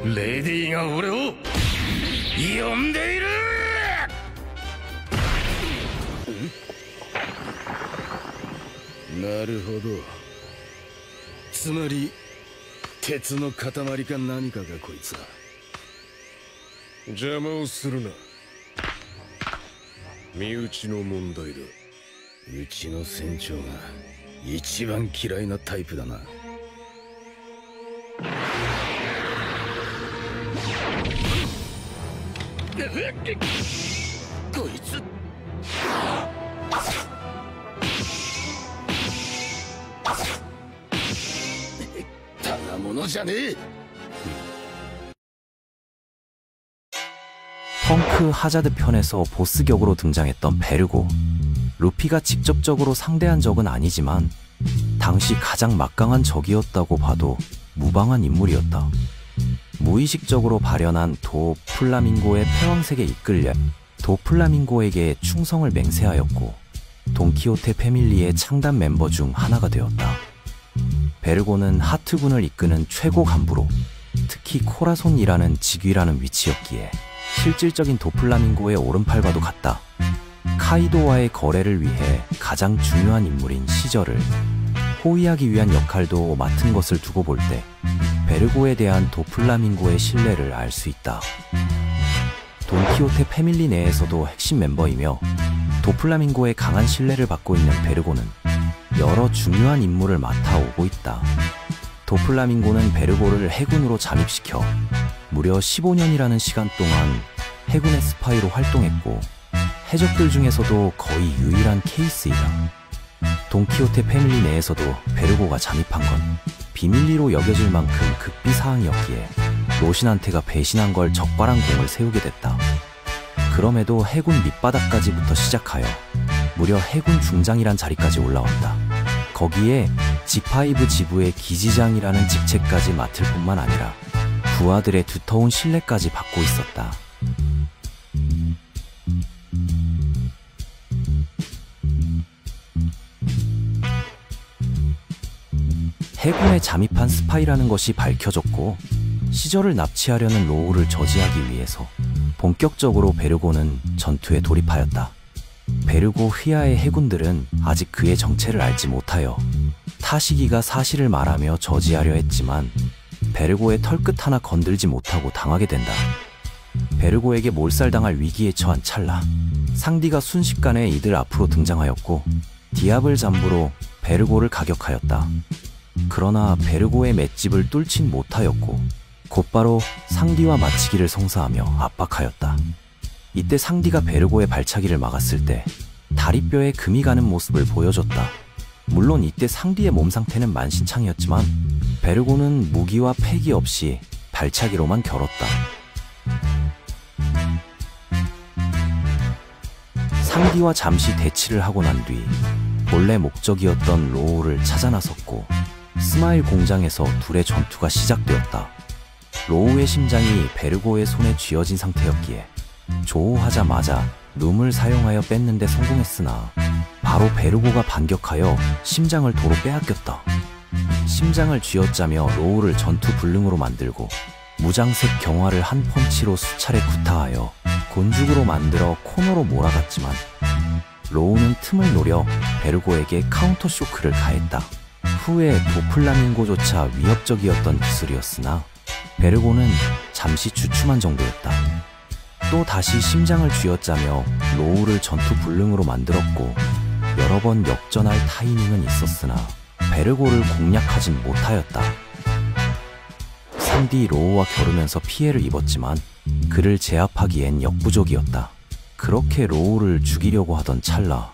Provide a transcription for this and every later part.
レディーが俺を呼んでいる。なるほど。つまり鉄の塊か何かがこいつは。邪魔をするな。身内の問題だ。うちの船長が一番嫌いなタイプだな。こいつただものじゃねえ。 펑크 하자드 편에서 보스격으로 등장했던 베르고. 루피가 직접적으로 상대한 적은 아니지만 당시 가장 막강한 적이었다고 봐도 무방한 인물이었다. 무의식적으로 발현한 도 플라밍고의 패왕색에 이끌려 도 플라밍고에게 충성을 맹세하였고 돈키호테 패밀리의 창단 멤버 중 하나가 되었다. 베르고는 하트군을 이끄는 최고 간부로 특히 코라손이라는 직위라는 위치였기에 실질적인 도플라밍고의 오른팔과도 같다. 카이도와의 거래를 위해 가장 중요한 인물인 시저를 호위하기 위한 역할도 맡은 것을 두고 볼 때 베르고에 대한 도플라밍고의 신뢰를 알 수 있다. 돈키호테 패밀리 내에서도 핵심 멤버이며 도플라밍고의 강한 신뢰를 받고 있는 베르고는 여러 중요한 임무를 맡아오고 있다. 도플라밍고는 베르고를 해군으로 잠입시켜 무려 15년이라는 시간 동안 해군의 스파이로 활동했고 해적들 중에서도 거의 유일한 케이스이다. 돈키호테 패밀리 내에서도 베르고가 잠입한 건 비밀리로 여겨질 만큼 급비사항이었기에 로신한테가 배신한 걸 적발한 공을 세우게 됐다. 그럼에도 해군 밑바닥까지부터 시작하여 무려 해군 중장이란 자리까지 올라왔다. 거기에 G5 지부의 기지장이라는 직책까지 맡을 뿐만 아니라 부하들의 두터운 신뢰까지 받고 있었다. 해군에 잠입한 스파이라는 것이 밝혀졌고 시저를 납치하려는 로우를 저지하기 위해서 본격적으로 베르고는 전투에 돌입하였다. 베르고 휘하의 해군들은 아직 그의 정체를 알지 못하여 타시기가 사실을 말하며 저지하려 했지만 베르고의 털끝 하나 건들지 못하고 당하게 된다. 베르고에게 몰살당할 위기에 처한 찰나 상디가 순식간에 이들 앞으로 등장하였고 디아블 잠부로 베르고를 가격하였다. 그러나 베르고의 맷집을 뚫진 못하였고 곧바로 상디와 맞치기를 성사하며 압박하였다. 이때 상디가 베르고의 발차기를 막았을 때 다리뼈에 금이 가는 모습을 보여줬다. 물론 이때 상디의 몸 상태는 만신창이었지만 베르고는 무기와 패기 없이 발차기로만 겨뤘다. 상디와 잠시 대치를 하고 난 뒤 본래 목적이었던 로우를 찾아 나섰고 스마일 공장에서 둘의 전투가 시작되었다. 로우의 심장이 베르고의 손에 쥐어진 상태였기에 조우하자마자 룸을 사용하여 뺏는데 성공했으나 바로 베르고가 반격하여 심장을 도로 빼앗겼다. 심장을 쥐어짜며 로우를 전투 불능으로 만들고 무장색 경화를 한 펀치로 수차례 구타하여 곤죽으로 만들어 코너로 몰아갔지만 로우는 틈을 노려 베르고에게 카운터 쇼크를 가했다. 후에 도플라밍고조차 위협적이었던 기술이었으나 베르고는 잠시 주춤한 정도였다. 또 다시 심장을 쥐어짜며 로우를 전투 불능으로 만들었고 여러 번 역전할 타이밍은 있었으나 베르고를 공략하진 못하였다. 상디 로우와 겨루면서 피해를 입었지만 그를 제압하기엔 역부족이었다. 그렇게 로우를 죽이려고 하던 찰나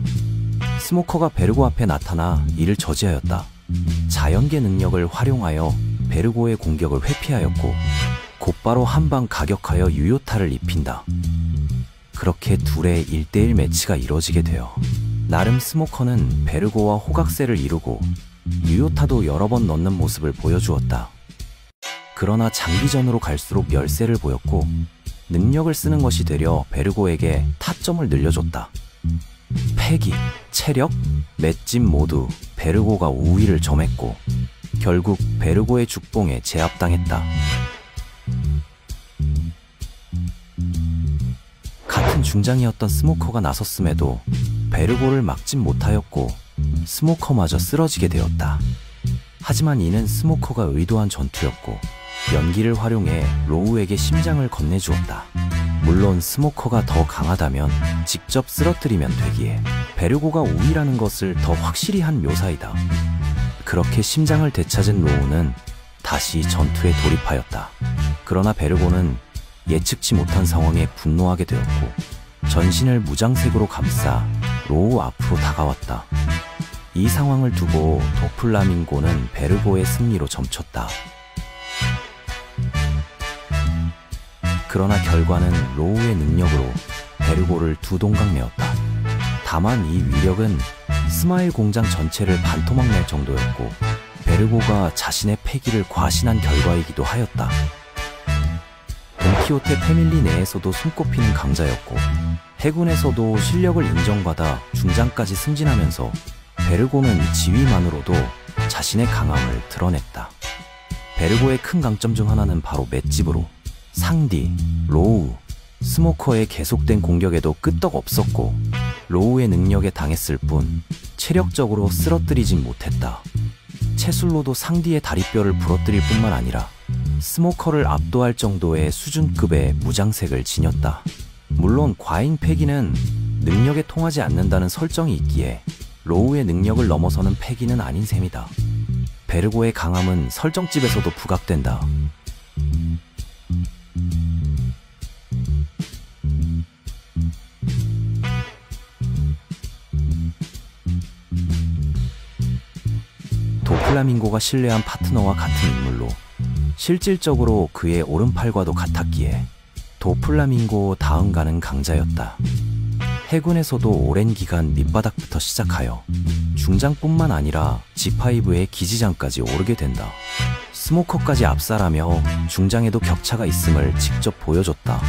스모커가 베르고 앞에 나타나 이를 저지하였다. 자연계 능력을 활용하여 베르고의 공격을 회피하였고 곧바로 한방 가격하여 유효타를 입힌다. 그렇게 둘의 1대1 매치가 이뤄지게 되어 나름 스모커는 베르고와 호각세를 이루고 유효타도 여러 번 넣는 모습을 보여주었다. 그러나 장기전으로 갈수록 열세를 보였고 능력을 쓰는 것이 되려 베르고에게 타점을 늘려줬다. 패기, 체력, 맷집 모두 베르고가 우위를 점했고 결국 베르고의 죽봉에 제압당했다. 같은 중장이었던 스모커가 나섰음에도 베르고를 막진 못하였고 스모커마저 쓰러지게 되었다. 하지만 이는 스모커가 의도한 전투였고 연기를 활용해 로우에게 심장을 건네주었다. 물론 스모커가 더 강하다면 직접 쓰러뜨리면 되기에 베르고가 우위라는 것을 더 확실히 한 묘사이다. 그렇게 심장을 되찾은 로우는 다시 전투에 돌입하였다. 그러나 베르고는 예측치 못한 상황에 분노하게 되었고 전신을 무장색으로 감싸 로우 앞으로 다가왔다. 이 상황을 두고 도플라밍고는 베르고의 승리로 점쳤다. 그러나 결과는 로우의 능력으로 베르고를 두 동강 내었다. 다만 이 위력은 스마일 공장 전체를 반토막 낼 정도였고 베르고가 자신의 패기를 과신한 결과이기도 하였다. 돈키호테 패밀리 내에서도 손꼽히는 강자였고 해군에서도 실력을 인정받아 중장까지 승진하면서 베르고는 지위만으로도 자신의 강함을 드러냈다. 베르고의 큰 강점 중 하나는 바로 맷집으로 상디, 로우, 스모커의 계속된 공격에도 끄떡 없었고 로우의 능력에 당했을 뿐 체력적으로 쓰러뜨리진 못했다. 채술로도 상디의 다리뼈를 부러뜨릴 뿐만 아니라 스모커를 압도할 정도의 수준급의 무장색을 지녔다. 물론 과잉 패기는 능력에 통하지 않는다는 설정이 있기에 로우의 능력을 넘어서는 패기는 아닌 셈이다. 베르고의 강함은 설정집에서도 부각된다. 도플라밍고가 신뢰한 파트너와 같은 인물로 실질적으로 그의 오른팔과도 같았기에 도플라밍고 다음 가는 강자였다. 해군에서도 오랜 기간 밑바닥부터 시작하여 중장뿐만 아니라 G5의 기지장까지 오르게 된다. 스모커까지 압살하며 중장에도 격차가 있음을 직접 보여줬다.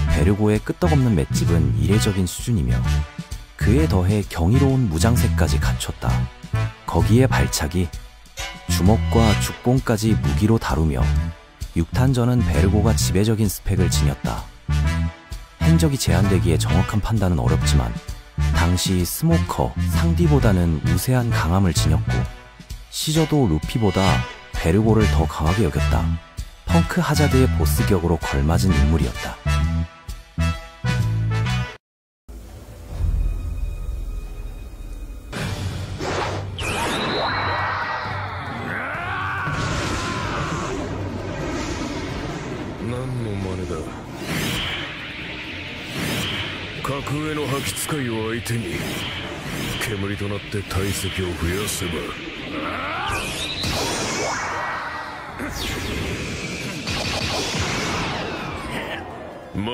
베르고의 끄떡없는 맷집은 이례적인 수준이며 그에 더해 경이로운 무장색까지 갖췄다. 거기에 발차기, 주먹과 죽봉까지 무기로 다루며 6탄전은 베르고가 지배적인 스펙을 지녔다. 행적이 제한되기에 정확한 판단은 어렵지만 당시 스모커, 상디보다는 우세한 강함을 지녔고 시저도 루피보다 베르고를 더 강하게 여겼다. 펑크 하자드의 보스격으로 걸맞은 인물이었다.格上の覇気使いを相手に煙となって体積を増やせば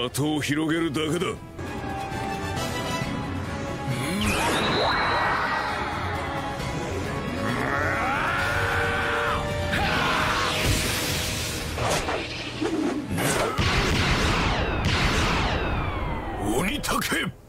的を広げるだけだ。鬼竹